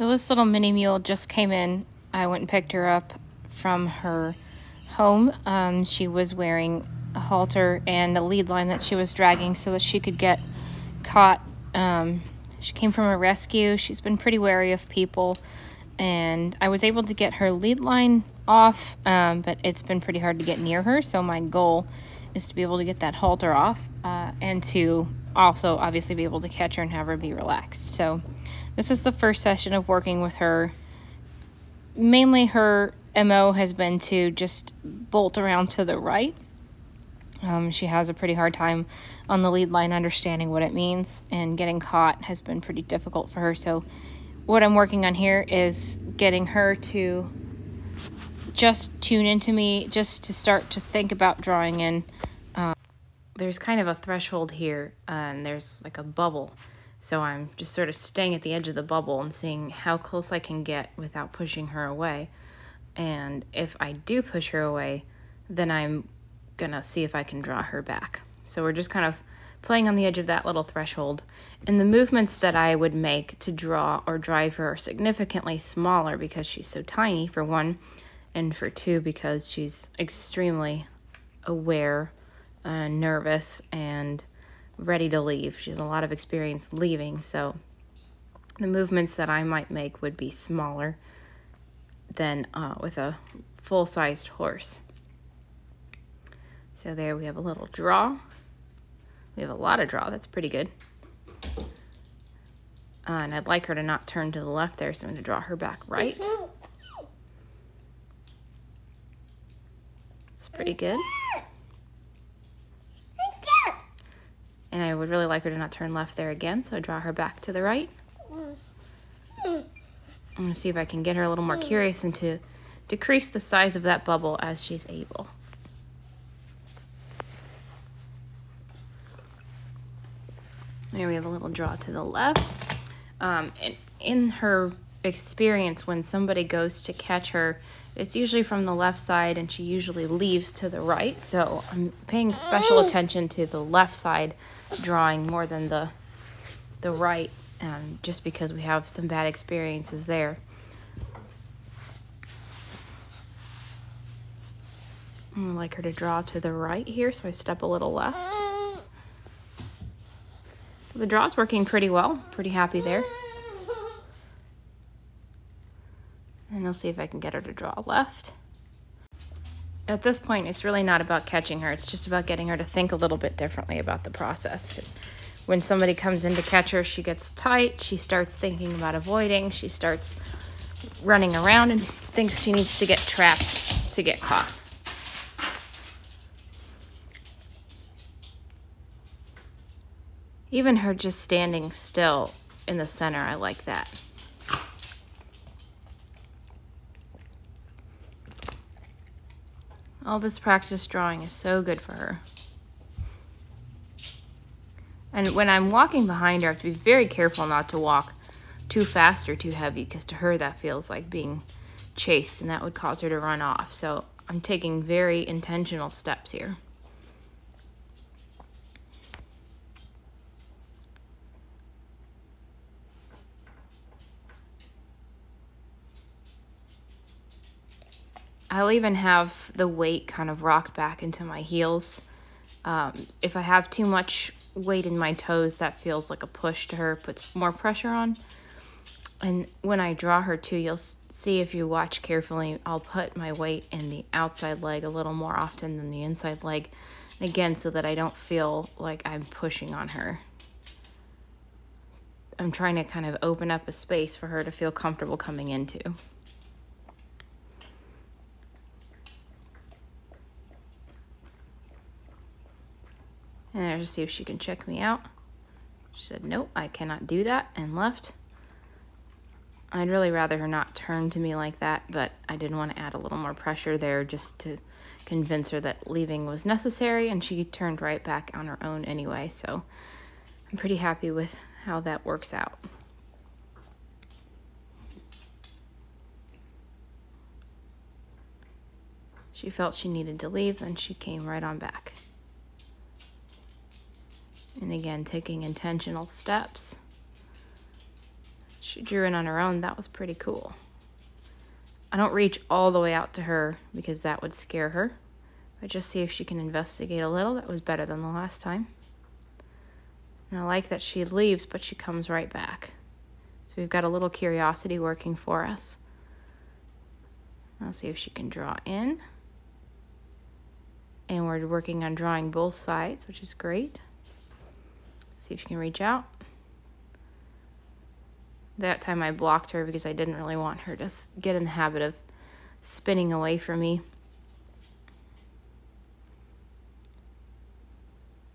So this little mini mule just came in. I went and picked her up from her home. She was wearing a halter and a lead line that she was dragging so that she could get caught. She came from a rescue. She's been pretty wary of people, and I was able to get her lead line off, but it's been pretty hard to get near her. So my goal is to be able to get that halter off and to also obviously be able to catch her and have her be relaxed. So this is the first session of working with her. Mainly her MO has been to just bolt around to the right. She has a pretty hard time on the lead line understanding what it means, and getting caught has been pretty difficult for her. So what I'm working on here is getting her to just tune into me, just to start to think about drawing in. There's kind of a threshold here, and there's like a bubble. So I'm just sort of staying at the edge of the bubble and seeing how close I can get without pushing her away. And if I do push her away, then I'm gonna see if I can draw her back. So we're just kind of playing on the edge of that little threshold. And the movements that I would make to draw or drive her are significantly smaller because she's so tiny, for one, and for two, because she's extremely aware, nervous, and ready to leave. She has a lot of experience leaving, so the movements that I might make would be smaller than with a full-sized horse. So there we have a little draw. We have a lot of draw. That's pretty good. And I'd like her to not turn to the left there, so I'm going to draw her back right. It's pretty good. And I would really like her to not turn left there again, so I draw her back to the right. I'm going to see if I can get her a little more curious and to decrease the size of that bubble as she's able. Here we have a little draw to the left. And in her experience, when somebody goes to catch her, it's usually from the left side, and she usually leaves to the right. So I'm paying special attention to the left side drawing more than the right, just because we have some bad experiences there. I'd like her to draw to the right here, so I step a little left. So the draw's working pretty well. Pretty happy there. And I'll see if I can get her to draw left. At this point, it's really not about catching her. It's just about getting her to think a little bit differently about the process. Because when somebody comes in to catch her, she gets tight. She starts thinking about avoiding. She starts running around and thinks she needs to get trapped to get caught. Even her just standing still in the center, I like that. All this practice drawing is so good for her. And when I'm walking behind her, I have to be very careful not to walk too fast or too heavy, because to her that feels like being chased, and that would cause her to run off. So I'm taking very intentional steps here. I'll even have the weight kind of rocked back into my heels. If I have too much weight in my toes, that feels like a push to her, puts more pressure on. And when I draw her too, you'll see if you watch carefully, I'll put my weight in the outside leg a little more often than the inside leg. Again, so that I don't feel like I'm pushing on her. I'm trying to kind of open up a space for her to feel comfortable coming into. And there's to see if she can check me out. She said, nope, I cannot do that, and left. I'd really rather her not turn to me like that, but I did want to add a little more pressure there just to convince her that leaving was necessary, and she turned right back on her own anyway, so I'm pretty happy with how that works out. She felt she needed to leave, then she came right on back. And again, taking intentional steps. She drew in on her own. That was pretty cool. I don't reach all the way out to her because that would scare her. But just see if she can investigate a little. That was better than the last time. And I like that she leaves, but she comes right back. So we've got a little curiosity working for us. I'll see if she can draw in. And we're working on drawing both sides, which is great. See if she can reach out. That time I blocked her because I didn't really want her to get in the habit of spinning away from me.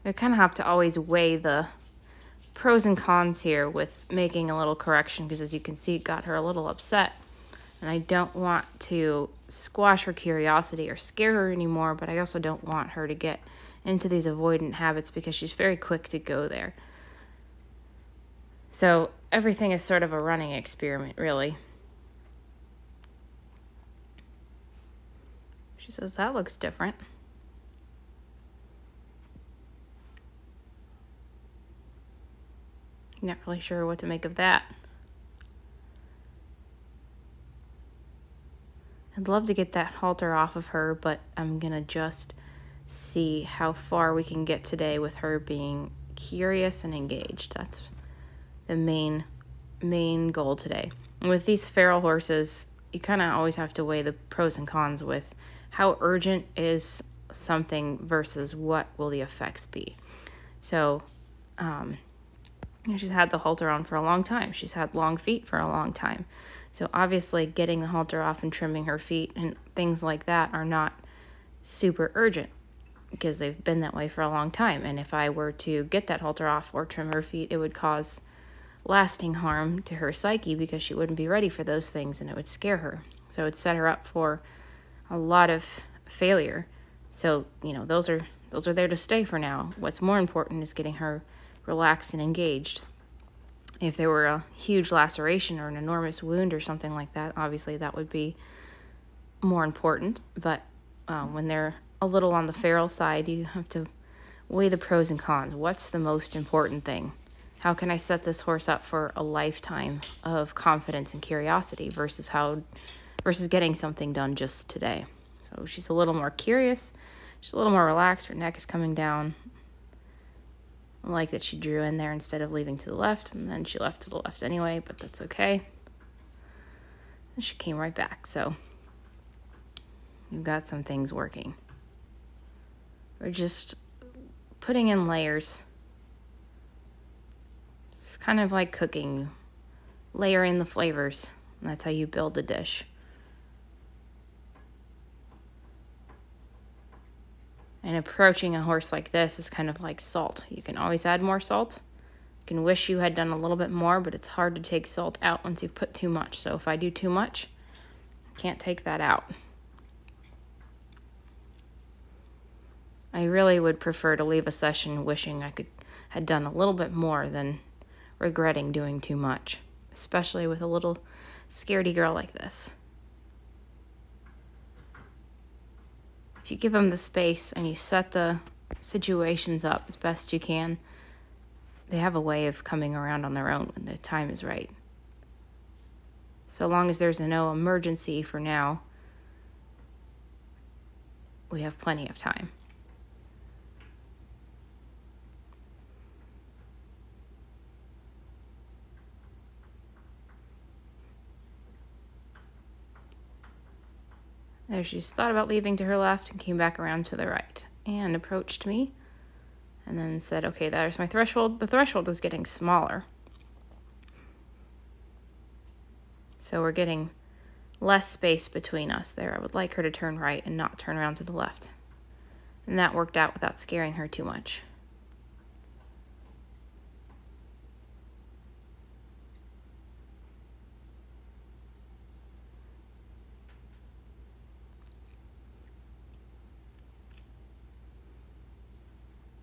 I kind of have to always weigh the pros and cons here with making a little correction, because as you can see, it got her a little upset. And I don't want to squash her curiosity or scare her anymore, but I also don't want her to get into these avoidant habits because she's very quick to go there. So everything is sort of a running experiment, really. She says, that looks different. Not really sure what to make of that. I'd love to get that halter off of her, but I'm gonna just see how far we can get today with her being curious and engaged. That's the main goal today. And with these feral horses, you kind of always have to weigh the pros and cons with how urgent is something versus what will the effects be. So, she's had the halter on for a long time. She's had long feet for a long time. So obviously getting the halter off and trimming her feet and things like that are not super urgent because they've been that way for a long time. And if I were to get that halter off or trim her feet, it would cause lasting harm to her psyche because she wouldn't be ready for those things and it would scare her. So it would set her up for a lot of failure. So, those are there to stay for now. What's more important is getting her relaxed and engaged. If there were a huge laceration or an enormous wound or something like that, obviously that would be more important. But when they're a little on the feral side, you have to weigh the pros and cons. What's the most important thing? How can I set this horse up for a lifetime of confidence and curiosity versus getting something done just today? So she's a little more curious. She's a little more relaxed. Her neck is coming down. I like that she drew in there instead of leaving to the left, and then she left to the left anyway, but that's okay. And she came right back, so we've got some things working. We're just putting in layers. It's kind of like cooking. Layer in the flavors, and that's how you build a dish. And approaching a horse like this is kind of like salt. You can always add more salt. You can wish you had done a little bit more, but it's hard to take salt out once you've put too much. So if I do too much, I can't take that out. I really would prefer to leave a session wishing I had done a little bit more than regretting doing too much, especially with a little scaredy girl like this. If you give them the space and you set the situations up as best you can, they have a way of coming around on their own when the time is right. So long as there's no emergency for now, we have plenty of time. There, she's thought about leaving to her left and came back around to the right and approached me and then said, okay, there's my threshold. The threshold is getting smaller. So we're getting less space between us there. I would like her to turn right and not turn around to the left. And that worked out without scaring her too much.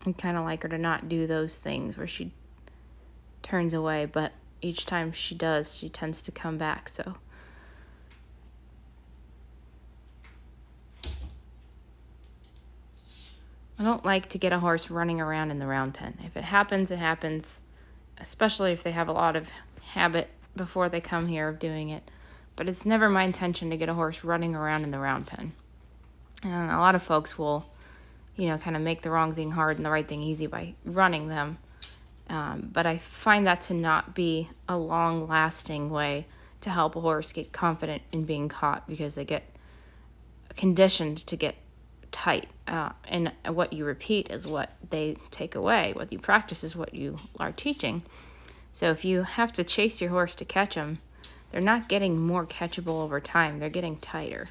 I kind of like her to not do those things where she turns away, but each time she does, she tends to come back, so. I don't like to get a horse running around in the round pen. If it happens, it happens, especially if they have a lot of habit before they come here of doing it, but it's never my intention to get a horse running around in the round pen. And a lot of folks will, kind of make the wrong thing hard and the right thing easy by running them. But I find that to not be a long-lasting way to help a horse get confident in being caught, because they get conditioned to get tight. And what you repeat is what they take away. What you practice is what you are teaching. So if you have to chase your horse to catch them, they're not getting more catchable over time. They're getting tighter.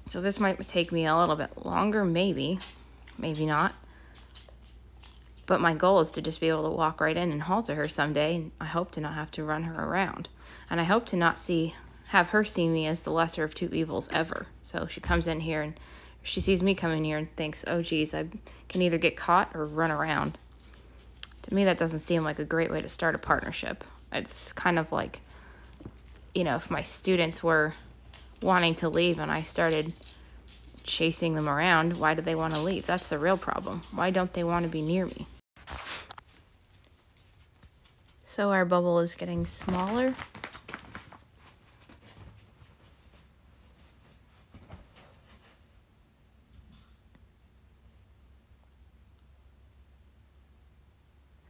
So this might take me a little bit longer, maybe not. But my goal is to just be able to walk right in and halter her someday, and I hope to not have to run her around. And I hope to not have her see me as the lesser of two evils ever. So she comes in here and she sees me come in here and thinks, oh geez, I can either get caught or run around. To me, that doesn't seem like a great way to start a partnership. It's kind of like, if my students were wanting to leave and I started chasing them around, why do they want to leave? That's the real problem. Why don't they want to be near me? So our bubble is getting smaller.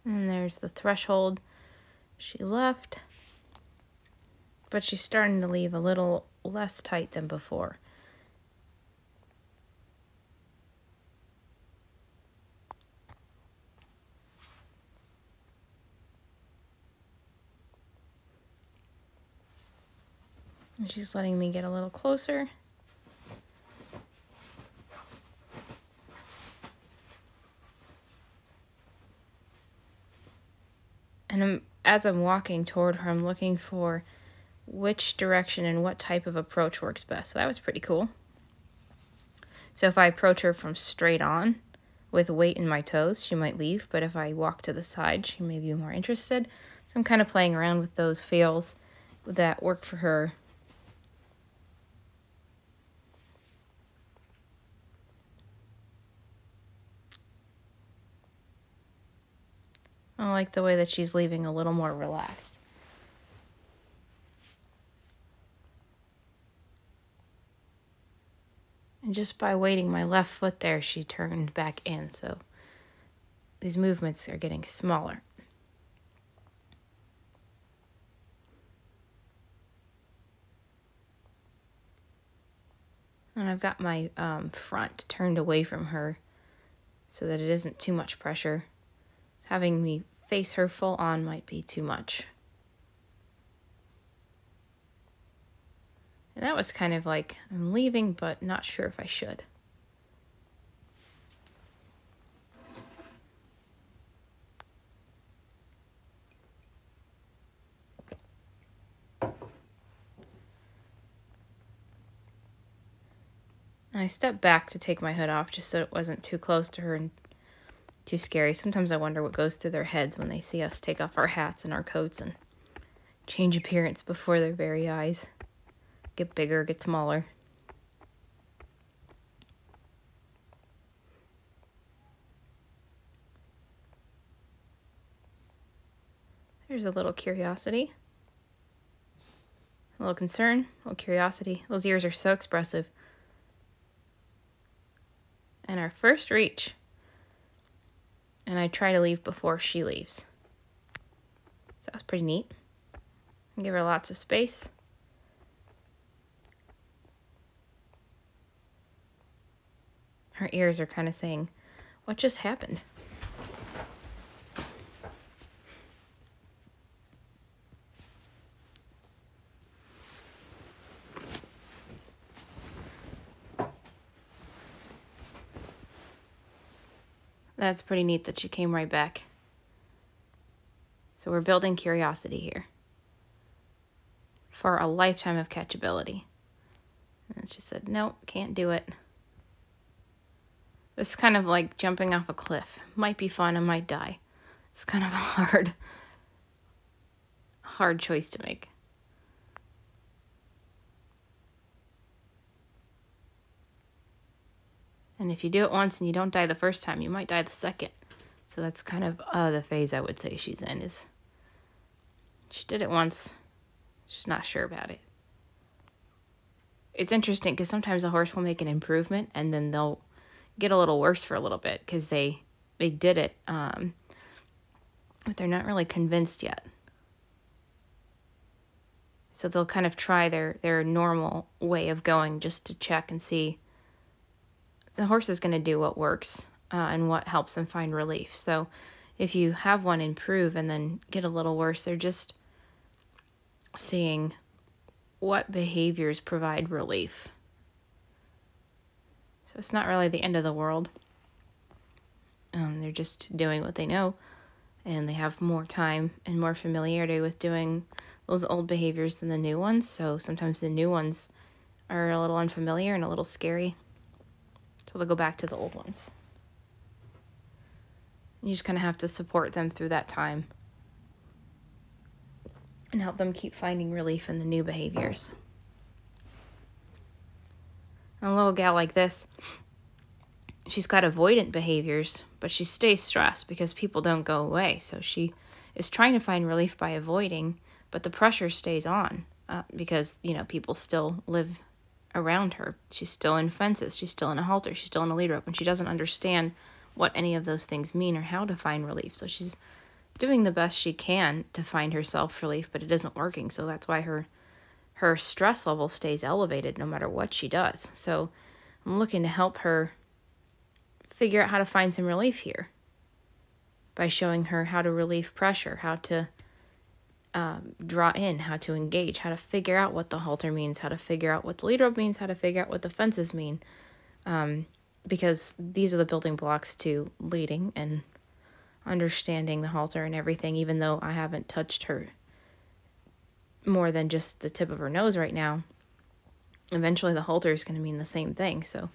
And there's the threshold. She left, but she's starting to leave a little less tight than before. And she's letting me get a little closer. And as I'm walking toward her, I'm looking for which direction and what type of approach works best. So that was pretty cool. So if I approach her from straight on with weight in my toes, she might leave. But if I walk to the side, she may be more interested. So I'm kind of playing around with those feels that work for her. I like the way that she's leaving a little more relaxed. And just by weighting my left foot there, she turned back in. So these movements are getting smaller. And I've got my front turned away from her so that it isn't too much pressure. Having me face her full on might be too much. And that was kind of like, I'm leaving, but not sure if I should. And I stepped back to take my hood off just so it wasn't too close to her and too scary. Sometimes I wonder what goes through their heads when they see us take off our hats and our coats and change appearance before their very eyes. Get bigger, get smaller. There's a little curiosity, a little concern, a little curiosity. Those ears are so expressive. And our first reach. And I try to leave before she leaves. So that was pretty neat. And give her lots of space. Her ears are kind of saying, what just happened? That's pretty neat that she came right back. So we're building curiosity here for a lifetime of catchability. And she said, no, can't do it. It's kind of like jumping off a cliff. Might be fun, I might die. It's kind of a hard choice to make. And if you do it once and you don't die the first time, you might die the second. So that's kind of the phase I would say she's in, is She did it once. She's not sure about it. It's interesting because sometimes a horse will make an improvement and then they'll get a little worse for a little bit because they did it, but they're not really convinced yet. So they'll kind of try their normal way of going just to check and see. The horse is going to do what works and what helps them find relief. So if you have one improve and then get a little worse, they're just seeing what behaviors provide relief. So it's not really the end of the world. They're just doing what they know, and they have more time and more familiarity with doing those old behaviors than the new ones. So sometimes the new ones are a little unfamiliar and a little scary. So they'll go back to the old ones. You just kind of have to support them through that time and help them keep finding relief in the new behaviors. And a little gal like this, she's got avoidant behaviors, but she stays stressed because people don't go away. So she is trying to find relief by avoiding, but the pressure stays on because, people still live around her. She's still in fences. She's still in a halter. She's still in a lead rope, and she doesn't understand what any of those things mean or how to find relief. So she's doing the best she can to find herself relief, but it isn't working. So that's why her stress level stays elevated no matter what she does. So I'm looking to help her figure out how to find some relief here by showing her how to relieve pressure, how to draw in, how to engage, how to figure out what the halter means, how to figure out what the lead rope means, how to figure out what the fences mean, because these are the building blocks to leading and understanding the halter and everything. Even though I haven't touched her more than just the tip of her nose right now, eventually the halter is going to mean the same thing. So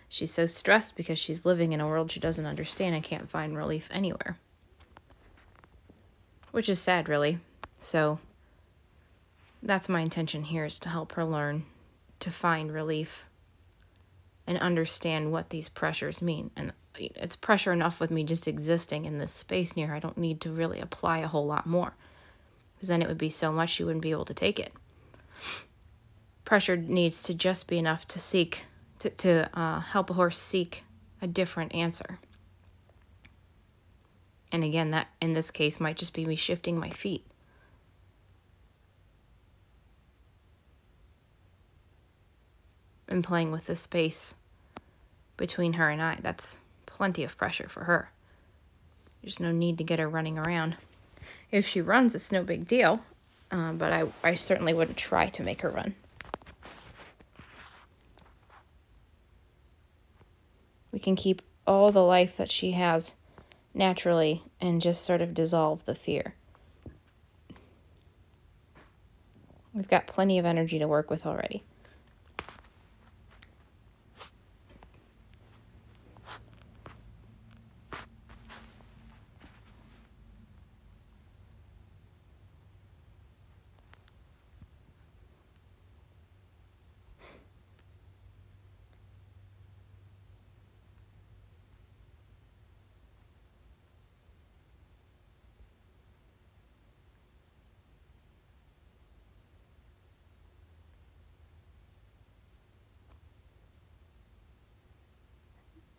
she's so stressed because she's living in a world she doesn't understand and can't find relief anywhere, which is sad, really. So that's my intention here, is to help her learn to find relief and understand what these pressures mean. And it's pressure enough with me just existing in this space near her. I don't need to really apply a whole lot more, because then it would be so much she wouldn't be able to take it. Pressure needs to just be enough to seek, to help a horse seek a different answer. And again, that in this case might just be me shifting my feet. And playing with the space between her and I. That's plenty of pressure for her. There's no need to get her running around. If she runs, it's no big deal, but I certainly wouldn't try to make her run. We can keep all the life that she has naturally and just sort of dissolve the fear. We've got plenty of energy to work with already.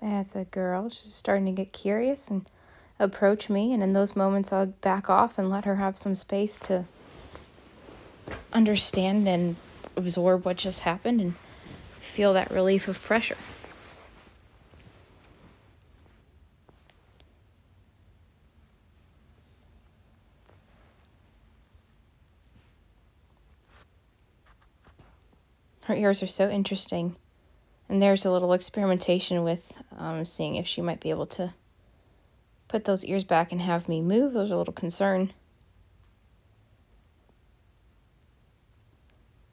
That's a girl. She's starting to get curious and approach me, and in those moments I'll back off and let her have some space to understand and absorb what just happened and feel that relief of pressure. Her ears are so interesting. And there's a little experimentation with seeing if she might be able to put those ears back and have me move. There's a little concern.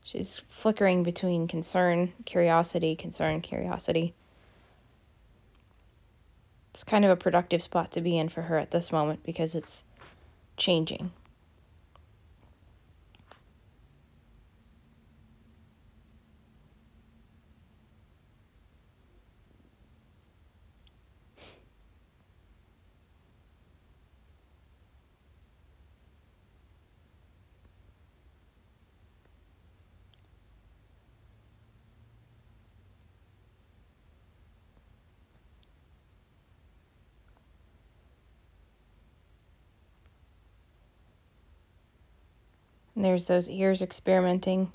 She's flickering between concern, curiosity, concern, curiosity. It's kind of a productive spot to be in for her at this moment because it's changing. And there's those ears experimenting.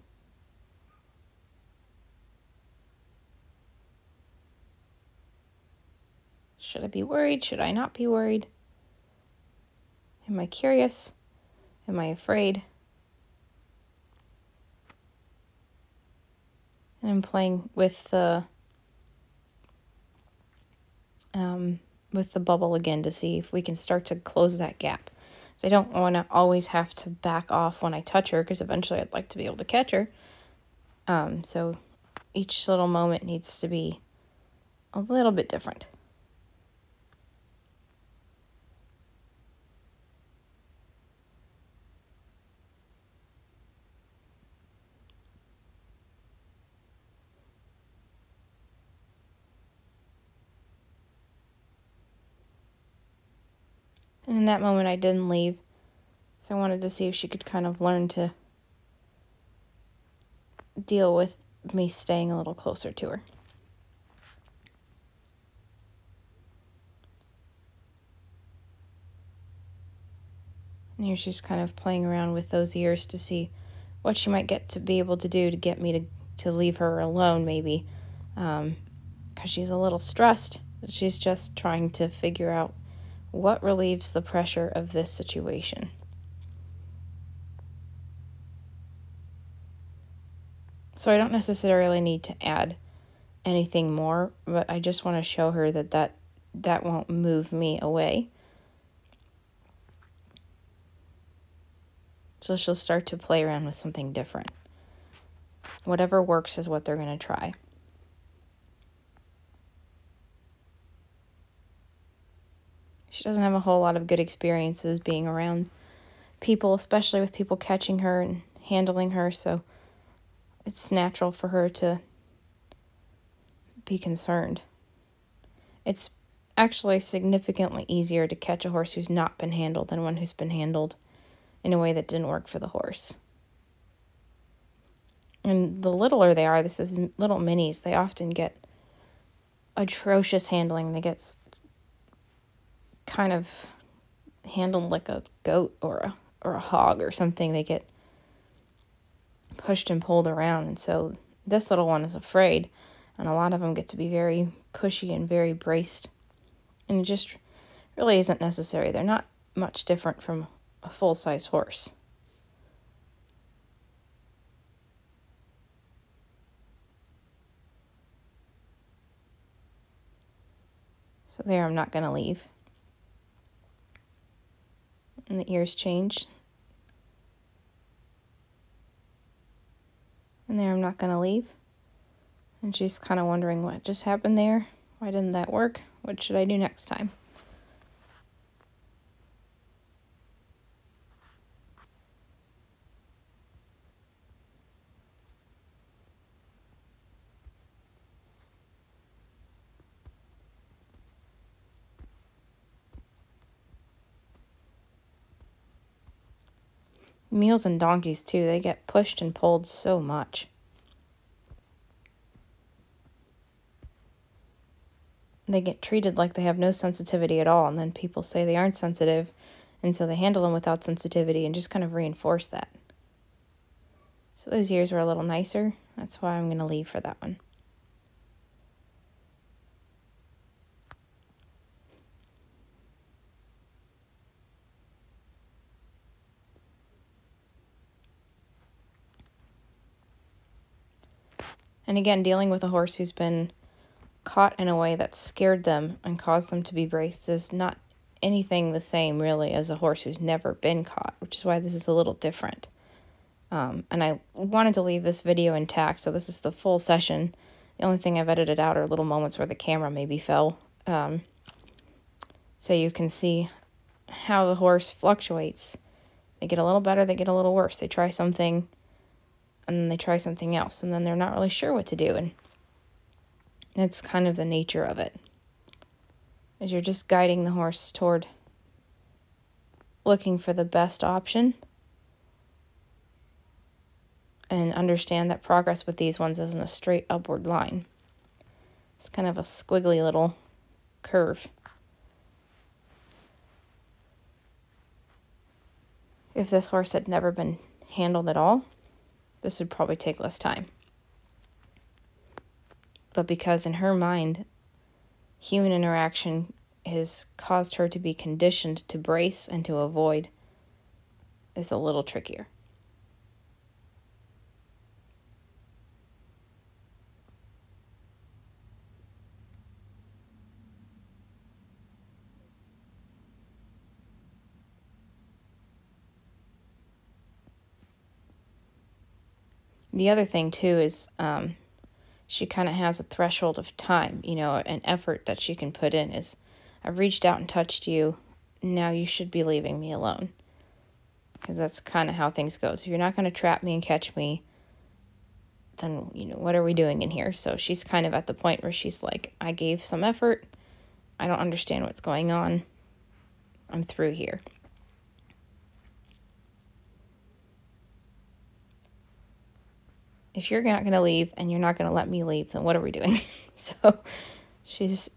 Should I be worried? Should I not be worried? Am I curious? Am I afraid? And I'm playing with the bubble again to see if we can start to close that gap. So I don't want to always have to back off when I touch her, because eventually I'd like to be able to catch her. So each little moment needs to be a little bit different. And in that moment, I didn't leave. So I wanted to see if she could kind of learn to deal with me staying a little closer to her. And here she's kind of playing around with those ears to see what she might get to be able to do to get me to leave her alone, maybe. Because she's a little stressed. She's just trying to figure out what relieves the pressure of this situation. So I don't necessarily need to add anything more, but I just want to show her that won't move me away. So she'll start to play around with something different. Whatever works is what they're going to try. She doesn't have a whole lot of good experiences being around people, especially with people catching her and handling her, so it's natural for her to be concerned. It's actually significantly easier to catch a horse who's not been handled than one who's been handled in a way that didn't work for the horse. And the littler they are, this is little minis, they often get atrocious handling. They get kind of handled like a goat or a hog or something. They get pushed and pulled around, and so this little one is afraid, and a lot of them get to be very pushy and very braced, and it just really isn't necessary. They're not much different from a full-size horse. So there, I'm not going to leave. And the ears changed. And there, I'm not going to leave. And she's kind of wondering what just happened there. Why didn't that work? What should I do next time? Mules and donkeys, too, they get pushed and pulled so much. They get treated like they have no sensitivity at all, and then people say they aren't sensitive, and so they handle them without sensitivity and just kind of reinforce that. So those ears were a little nicer. That's why I'm going to leave for that one. And again, dealing with a horse who's been caught in a way that scared them and caused them to be braced is not anything the same, really, as a horse who's never been caught, which is why this is a little different. And I wanted to leave this video intact, so this is the full session. The only thing I've edited out are little moments where the camera maybe fell. So you can see how the horse fluctuates. They get a little better, they get a little worse. They try something, and then they try something else, and then they're not really sure what to do, and it's kind of the nature of it. As you're just guiding the horse toward looking for the best option, and understand that progress with these ones isn't a straight upward line. It's kind of a squiggly little curve. If this horse had never been handled it all, this would probably take less time. But because in her mind, human interaction has caused her to be conditioned to brace and to avoid, is a little trickier. The other thing, too, is she kind of has a threshold of time, an effort that she can put in is, I've reached out and touched you, now you should be leaving me alone. Because that's kind of how things go. So if you're not going to trap me and catch me, then, what are we doing in here? So she's kind of at the point where she's like, I gave some effort, I don't understand what's going on, I'm through here. If you're not going to leave and you're not going to let me leave, then what are we doing? So she's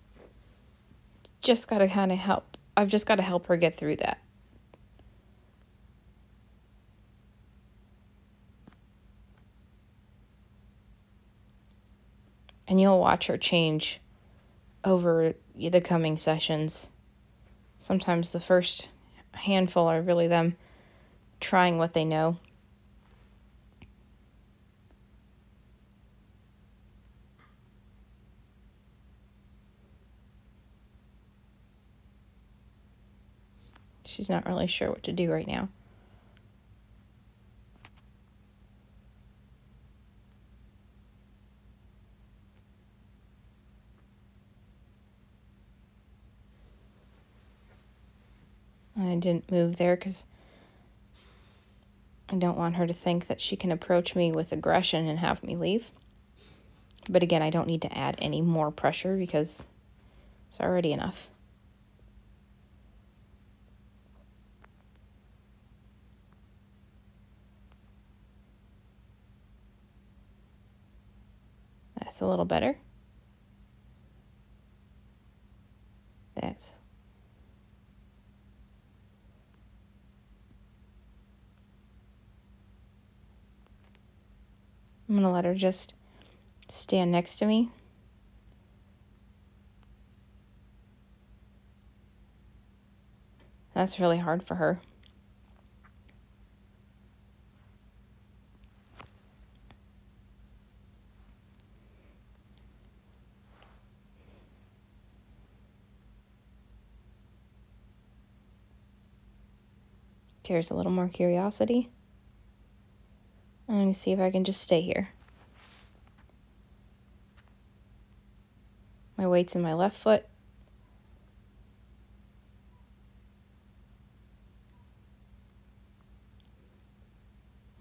just got to kind of help. I've just got to help her get through that. And you'll watch her change over the coming sessions. Sometimes the first handful are really them trying what they know. She's not really sure what to do right now. I didn't move there because I don't want her to think that she can approach me with aggression and have me leave. But again, I don't need to add any more pressure because it's already enough. That's a little better. That's. I'm going to let her just stand next to me. That's really hard for her. Here's a little more curiosity. I'm going to see if I can just stay here. My weight's in my left foot.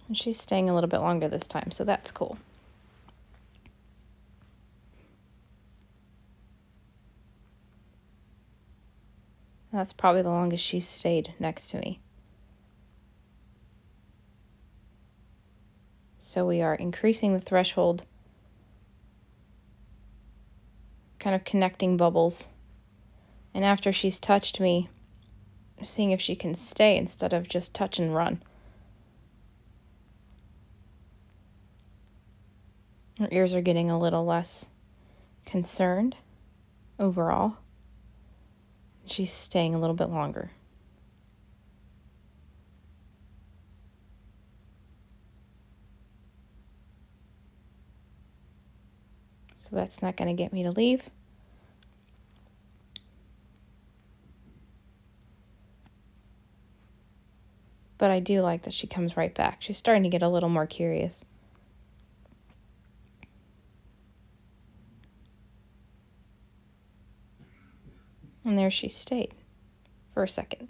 And she's staying a little bit longer this time, so that's cool. That's probably the longest she's stayed next to me. So we are increasing the threshold, kind of connecting bubbles. And after she's touched me, seeing if she can stay instead of just touch and run. Her ears are getting a little less concerned overall. She's staying a little bit longer. So that's not going to get me to leave. But I do like that she comes right back. She's starting to get a little more curious. And there she stayed for a second.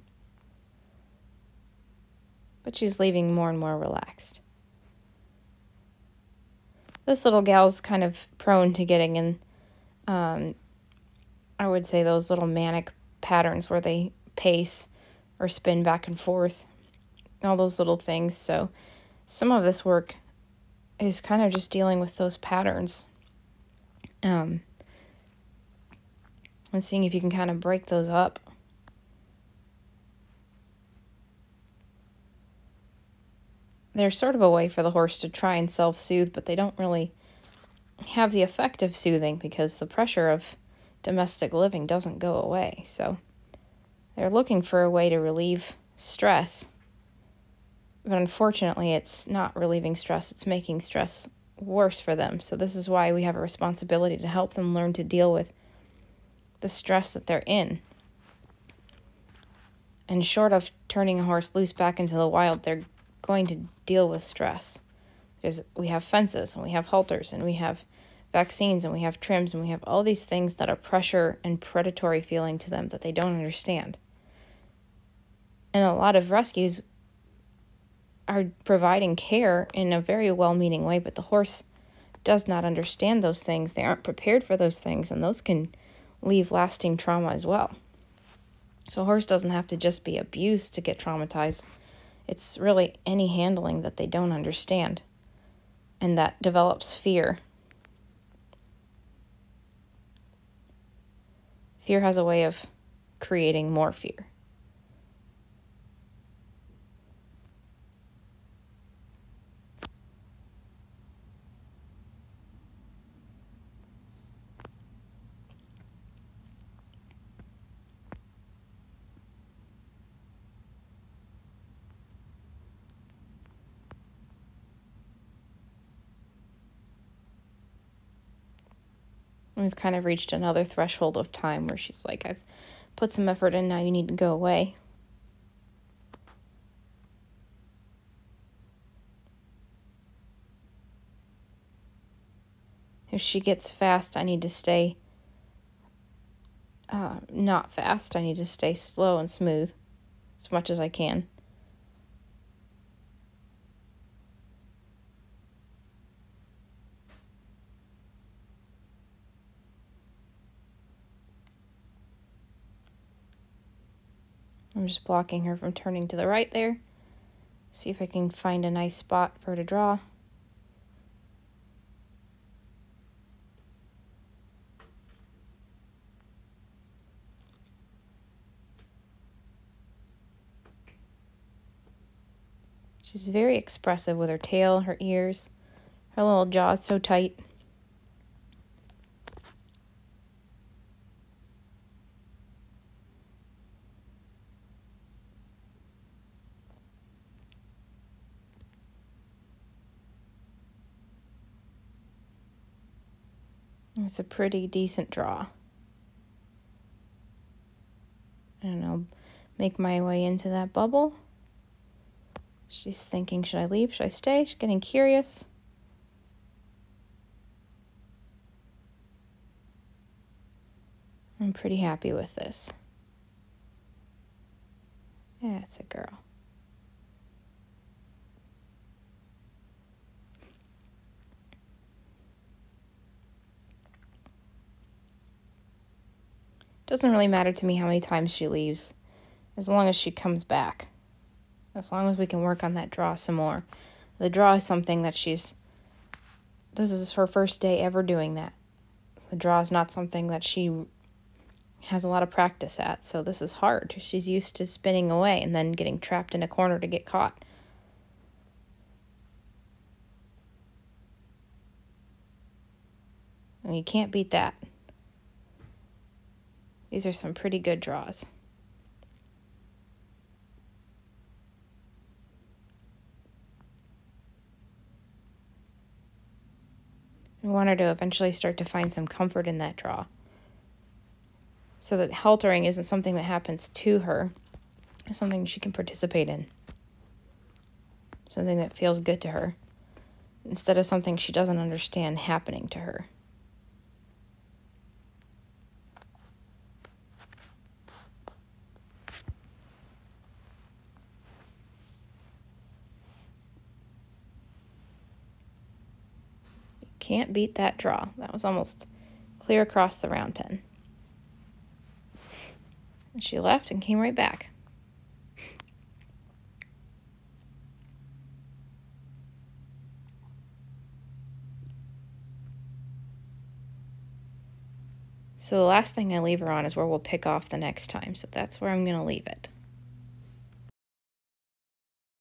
But she's leaving more and more relaxed. This little gal's kind of prone to getting in, I would say, those little manic patterns where they pace or spin back and forth. All those little things. So some of this work is kind of just dealing with those patterns. And seeing if you can kind of break those up. they're sort of a way for the horse to try and self-soothe, but they don't really have the effect of soothing because the pressure of domestic living doesn't go away. So they're looking for a way to relieve stress, but unfortunately it's not relieving stress, it's making stress worse for them. So this is why we have a responsibility to help them learn to deal with the stress that they're in. And short of turning a horse loose back into the wild, they're going to deal with stress. Because we have fences, and we have halters, and we have vaccines, and we have trims, and we have all these things that are pressure and predatory feeling to them that they don't understand. And a lot of rescues are providing care in a very well-meaning way, but the horse does not understand those things. They aren't prepared for those things, and those can leave lasting trauma as well. So a horse doesn't have to just be abused to get traumatized. It's really any handling that they don't understand, and that develops fear. Fear has a way of creating more fear. We've kind of reached another threshold of time where she's like, I've put some effort in, now you need to go away. If she gets fast, I need to stay not fast. I need to stay slow and smooth as much as I can. I'm just blocking her from turning to the right there. See if I can find a nice spot for her to draw. She's very expressive with her tail, her ears, her little jaws so tight. It's a pretty decent draw. And I'll make my way into that bubble. She's thinking, should I leave? Should I stay? She's getting curious. I'm pretty happy with this. Yeah, it's a girl. Doesn't really matter to me how many times she leaves, as long as she comes back. As long as we can work on that draw some more. The draw is something that this is her first day ever doing that. The draw is not something that she has a lot of practice at, so this is hard. She's used to spinning away and then getting trapped in a corner to get caught. And you can't beat that. These are some pretty good draws. I want her to eventually start to find some comfort in that draw. So that haltering isn't something that happens to her. It's something she can participate in. Something that feels good to her. Instead of something she doesn't understand happening to her. Can't beat that draw. That was almost clear across the round pen. And she left and came right back. So the last thing I leave her on is where we'll pick off the next time. So that's where I'm going to leave it.